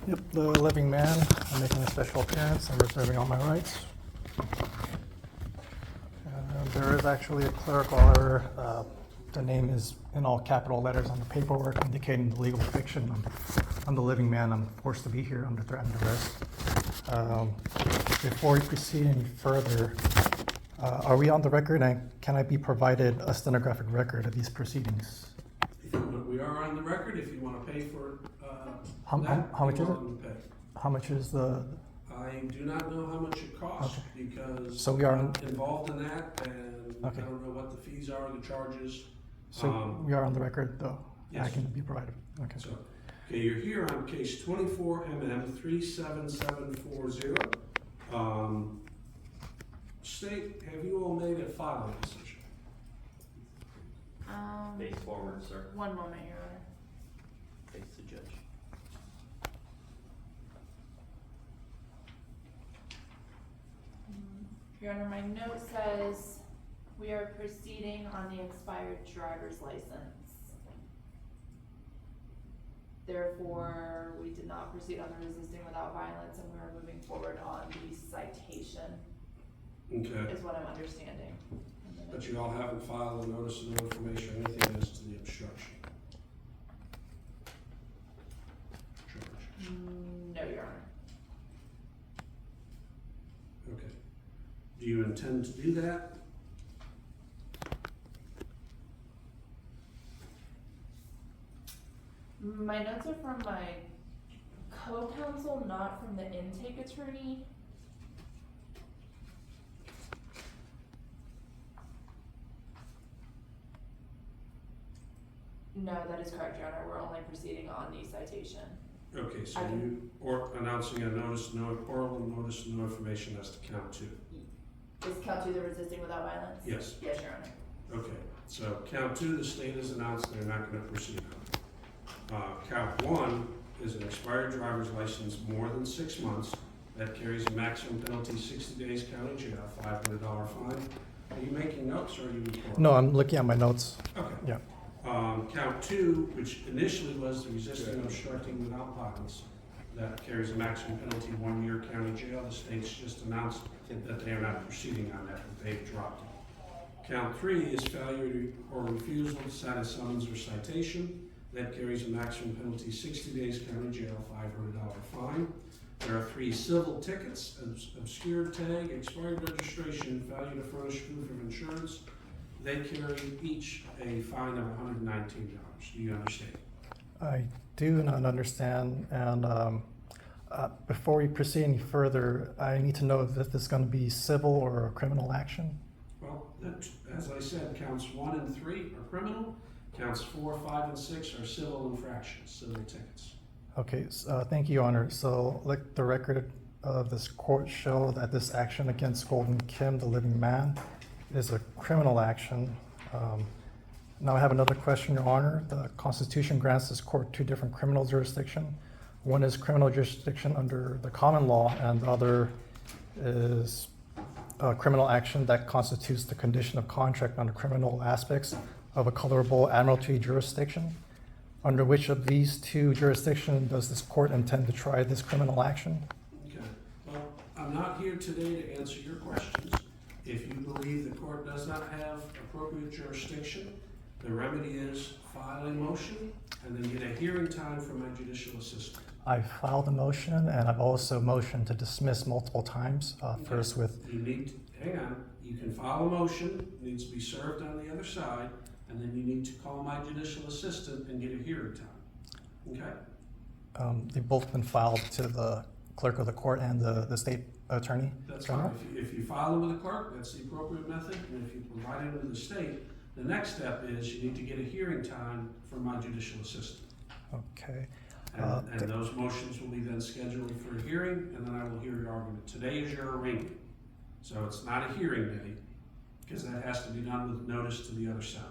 Yep, the living man. I'm making a special appearance. I'm reserving all my rights. There is actually a clerical error. The name is in all capital letters on the paperwork indicating the legal fiction. I'm the living man. I'm forced to be here under threat and duress. Before we proceed any further, are we on the record, and can I be provided a stenographic record of these proceedings? We are on the record. If you want to pay for How much is it? welcome to pay. How much is the? I do not know how much it costs because So we are I'm involved in that, and Okay. I don't know what the fees are, the charges. So we are on the record, though. I Yes. can be provided. Okay. So, okay, you're here on case 24 MM 37740. State, have you all made a filing decision? Face forward, sir. One moment, Your Honor. Face the judge. Your Honor, my note says we are proceeding on the expired driver's license. Therefore, we did not proceed on the resisting without violence, and we are moving forward on the citation, Okay, is what I'm understanding. but you all haven't filed a notice of no information, anything as to the obstruction charge? No, Your Honor. Okay. Do you intend to do that? My notes are from my co-counsel, not from the intake attorney. No, that is correct, Your Honor. We're only proceeding on the citation. Okay, so I can- you, or announcing a notice, no, oral notice, no information as to count two. Is count two the resisting without violence? Yes. Yes, Your Honor. Okay, so count two, the state has announced they're not gonna proceed on. Count one is an expired driver's license more than 6 months. That carries a maximum penalty, 60 days county jail, $500 fine. Are you making notes or are you recording? No, I'm looking at my notes. Okay. Yeah. Count two, which initially was the resisting and obstructing without violence, that carries a maximum penalty, 1 year county jail. The state's just announced that they are not proceeding on that they've dropped it. Count three is failure to, or refusal to sign a summons or citation. That carries a maximum penalty, 60 days county jail, $500 fine. There are 3 civil tickets: obscured tag, expired registration, failure to furnish proof of insurance. They carry each a fine of $119. Do you understand? I do not understand, and before we proceed any further, I need to know if this is going to be civil or a criminal action. Well, as I said, counts 1 and 3 are criminal. Counts 4, 5, and 6 are civil infractions, civil tickets. Okay, thank you, Your Honor. So let the record of this court show that this action against Golden Kim, the living man, is a criminal action. Now I have another question, Your Honor. The Constitution grants this court 2 different criminal jurisdiction. One is criminal jurisdiction under the common law, and the other is a criminal action that constitutes the condition of contract under criminal aspects of a colorable admiralty jurisdiction. Under which of these 2 jurisdictions does this court intend to try this criminal action? Okay. Well, I'm not here today to answer your questions. If you believe the court does not have appropriate jurisdiction, the remedy is file a motion and then get a hearing time from my judicial assistant. I filed a motion, and I've also motioned to dismiss multiple times, first with, You need, hang on, you can file a motion, it needs to be served on the other side, and then you need to call my judicial assistant and get a hearing time. Okay? they've both been filed to the clerk of the court and the state attorney. That's General. fine. If you file them with the clerk, that's the appropriate method, and if you provide it with the state, the next step is you need to get a hearing time from my judicial assistant. Okay. And those motions will be then scheduled for a hearing, and then I will hear your argument. Today is your arraignment, so it's not a hearing day, because that has to be done with notice to the other side.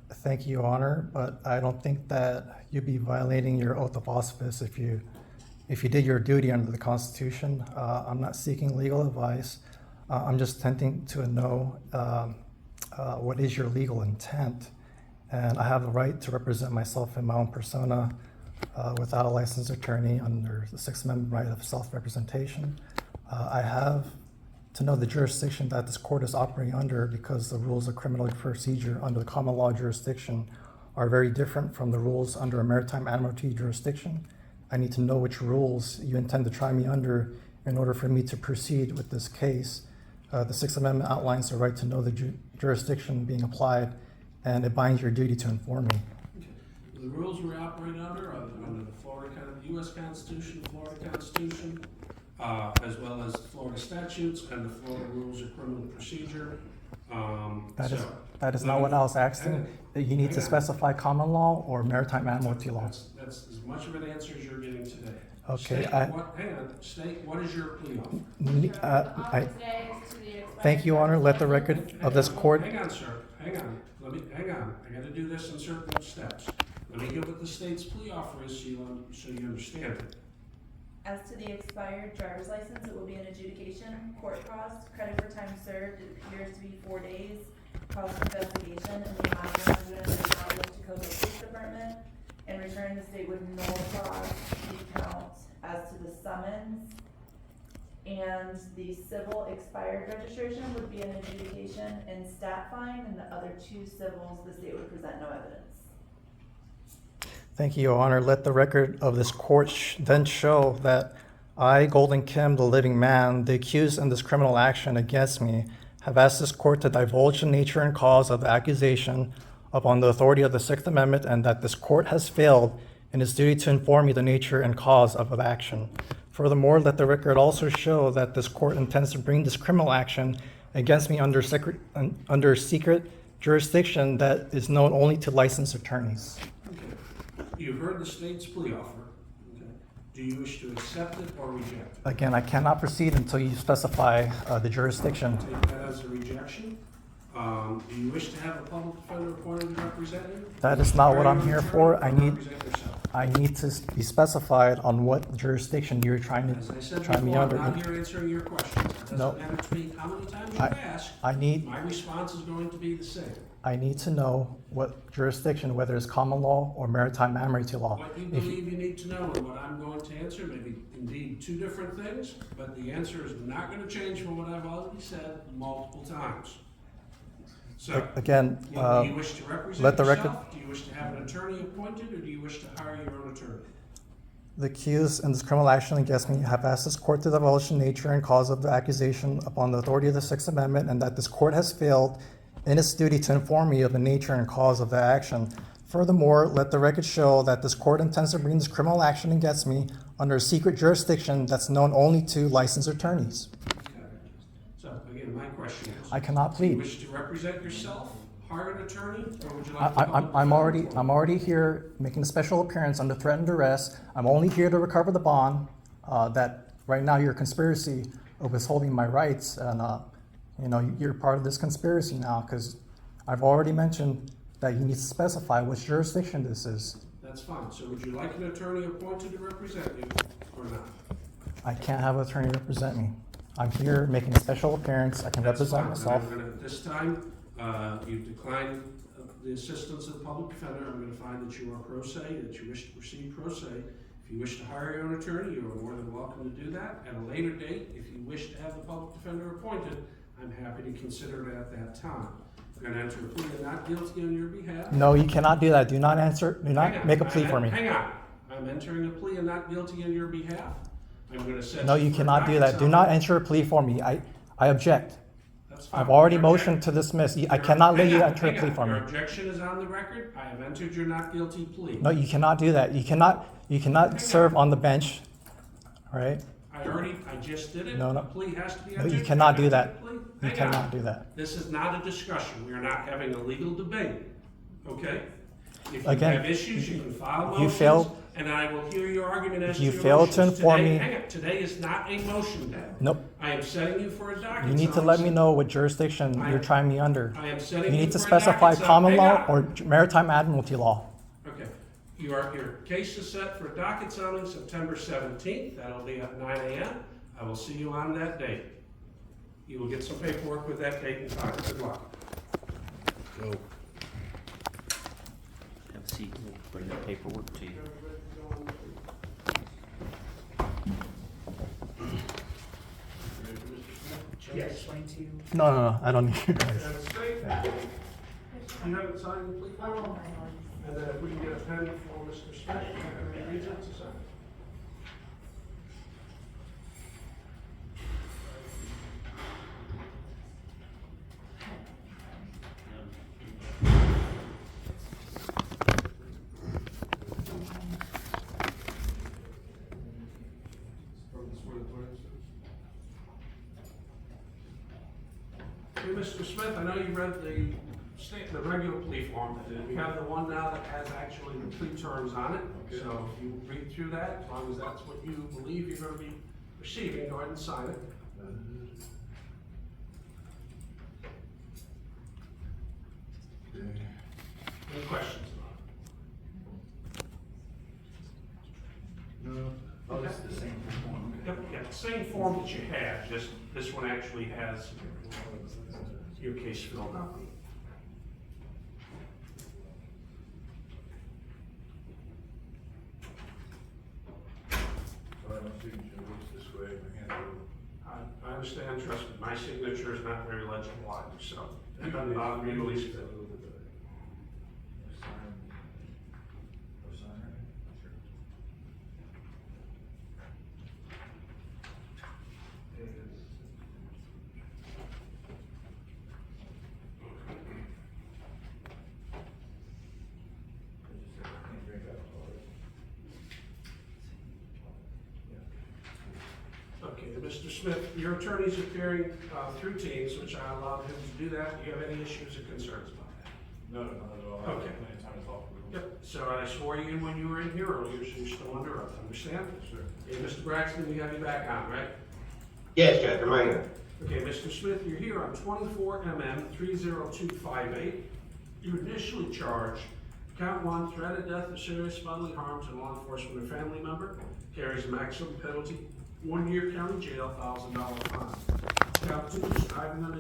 Thank you, Your Honor, but I don't think that you'd be violating your oath of office if you did your duty under the Constitution. I'm not seeking legal advice. I'm just attempting to know what is your legal intent. And I have the right to represent myself in my own persona without a licensed attorney under the Sixth Amendment right of self-representation. I have to know the jurisdiction that this court is operating under because the rules of criminal procedure under the common law jurisdiction are very different from the rules under a maritime admiralty jurisdiction. I need to know which rules you intend to try me under in order for me to proceed with this case. The Sixth Amendment outlines the right to know the jurisdiction being applied, and it binds your duty to inform me. Okay. The rules we operate under are under the U.S. Constitution, the Florida Constitution, as well as Florida statutes and the Florida Rules of Criminal Procedure. That is not what I was asking. You need to specify common law or maritime admiralty law. That's as much of an answer as you're getting today. Okay, State, what is your plea offer? Thank you, Honor. Let the record of this court. Hang on, sir. Hang on. Hang on. I gotta do this in certain steps. Let me get what the state's plea offer is so you understand it. As to the expired driver's license, it will be an adjudication, court cost, credit for time served, it appears to be 4 days, cost of investigation, and the amount of $130 to Cocoa Police Department. In return, the state would nullify the account as to the summons. And the civil expired registration would be an adjudication and stat fine, and the other 2 civils, the state would present no evidence. Thank you, Your Honor. Let the record of this court then show that I, Golden Kim, the living man, the accused in this criminal action against me, have asked this court to divulge the nature and cause of the accusation upon the authority of the Sixth Amendment, and that this court has failed in its duty to inform me the nature and cause of the action. Furthermore, let the record also show that this court intends to bring this criminal action against me under secret jurisdiction that is known only to licensed attorneys. Okay. You've heard the state's plea offer. Okay. Do you wish to accept it or reject it? Again, I cannot proceed until you specify the jurisdiction. Take that as a rejection. Do you wish to have a public defender appointed to represent you? That is not what I'm here for. Represent yourself. I need to be specified on what jurisdiction you're trying As I to said try me before, I'm under. not here answering your questions. It No. doesn't matter to me how many times you I- ask. I need My response is going to be the same. I need to know what jurisdiction, whether it's common law or maritime admiralty law. What you If you- believe you need to know and what I'm going to answer may be indeed 2 different things, but the answer is not going to change from what I've already said multiple times. So, Again, do you wish to represent let the yourself? record- Do you wish to have an attorney appointed, or do you wish to hire your own attorney? the accused in this criminal action against me have asked this court to divulge the nature and cause of the accusation upon the authority of the Sixth Amendment, and that this court has failed in its duty to inform me of the nature and cause of the action. Furthermore, let the record show that this court intends to bring this criminal action against me under a secret jurisdiction that's known only to licensed attorneys. Okay. So, again, my question is, I cannot do you plead. wish to represent yourself, hire an attorney, or would you like to I'm already here making a special appearance under threat and duress. I'm only here to recover the bond. That right now your conspiracy of withholding my rights, and you're part of this conspiracy now because I've already mentioned that you need to specify which jurisdiction this is. That's fine. So would you like an attorney appointed to represent you, or not? I can't have an attorney represent me. I'm here making a special appearance. I can That's represent fine. myself. I'm gonna, this time, you've declined the assistance of the public defender. I'm gonna find that you are pro se, that you wish to proceed pro se. If you wish to hire your own attorney, you are more than welcome to do that. At a later date, if you wish to have the public defender appointed, I'm happy to consider it at that time. I'm gonna enter a plea of not guilty on your behalf. No, you cannot do that. Do not Hang make on. a plea for me. Hang on. I'm entering a plea of not guilty on your behalf. I'm gonna set No, you you for cannot do docket that. Do summary. not enter a plea for me. I object. That's fine. I've already Your motioned objection- to dismiss. I your- cannot let hang you on, enter a hang plea on. for me. Your objection is on the record. I have entered your not guilty plea. No, you cannot do that. You cannot serve on the bench, all right? I just did it. No, no. The plea has to be No, entered. you cannot do I that. entered the plea. You Hang on. cannot do that. This is not a discussion. We are not having a legal debate, okay? If you Again, have issues, you can file you motions, failed- and I will hear your argument as to you your failed to motions. inform Today- me- Hang on. Today is not a motion day. Nope. I am setting you for a docket. You need to let me know what jurisdiction you're trying me under. I am You setting you need to for a docket specify summary. common Hang law on. or maritime admiralty law. Okay, your case is set for docket summary September 17th, that'll be at 9 a.m. I will see you on that date. You will get some paperwork with that date and time, good luck. Have a seat, we'll bring the paperwork to you. going to? No, I don't need you guys. And state, you haven't signed the plea form? Oh, my lord. And then if we can get a pen for Mr. Smith, and read it to sign. Okay, Mr. Smith, I know you read the regular plea form. We have the one now that has actually the plea terms on it. So if you read through that, as long as that's what you believe you're gonna be receiving, go ahead and sign it. Any questions about it? No. Oh, it's the same one. Yep, yeah, same form that you had, just this one actually has your case filled out. So my signature looks this way, my hand over. I understand, trust me, my signature is not very legible either, so it doesn't bother me the least bit. Sign. Or sign right? Sure. Can't drink alcohol, right? Okay, Mr. Smith, your attorney's appearing through Teams, which I allowed him to do that. Do you have any issues or concerns about that? No, not at all. I have Okay. plenty of time to talk with them. Yep, so I swore you in when you were in here earlier, so you're still under oath, understand? Sure. Okay, Mr. Braxton, we have you back on, right? Yes, Judge, I'm right here. Okay, Mr. Smith, you're here on 24 MM 30258. You initially charged count 1, threat of death or serious bodily harm to law enforcement or family member, carries a maximum penalty, 1 year county jail, $1,000 fine. Count 2 is driving under